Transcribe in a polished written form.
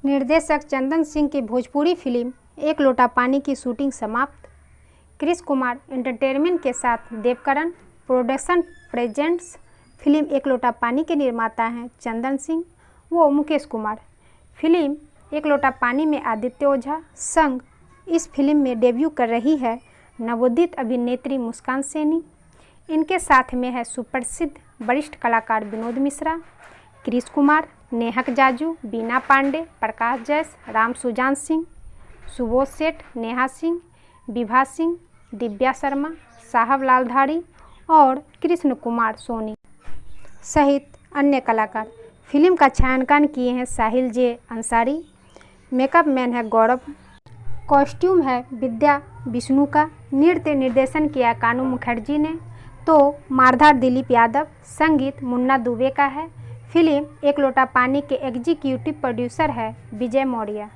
निर्देशक चंदन सिंह की भोजपुरी फिल्म एक लोटा पानी की शूटिंग समाप्त। क्रिश कुमार एंटरटेनमेंट के साथ देवकरण प्रोडक्शन प्रेजेंट्स। फिल्म एक लोटा पानी के निर्माता हैं चंदन सिंह व मुकेश कुमार। फिल्म एक लोटा पानी में आदित्य ओझा संग इस फिल्म में डेब्यू कर रही है नवोदित अभिनेत्री मुस्कान सैनी। इनके साथ में है सुप्रसिद्ध वरिष्ठ कलाकार विनोद मिश्रा, क्रिश कुमार, नेहक जाजू, बीना पांडे, प्रकाश जैस, राम सुजान सिंह, सुबोध सेठ, नेहा सिंह, विभा सिंह, दिव्या शर्मा, साहब लालधारी और कृष्ण कुमार सोनी सहित अन्य कलाकार। फिल्म का छायांकन किए हैं साहिल जे अंसारी। मेकअप मैन है गौरव। कॉस्ट्यूम है विद्या विष्णु का। नृत्य निर्देशन किया कानू मुखर्जी ने तो मारधार दिलीप यादव। संगीत मुन्ना दुबे का है। फिल्म एक लोटा पानी के एग्जीक्यूटिव प्रोड्यूसर है विजय मौर्य।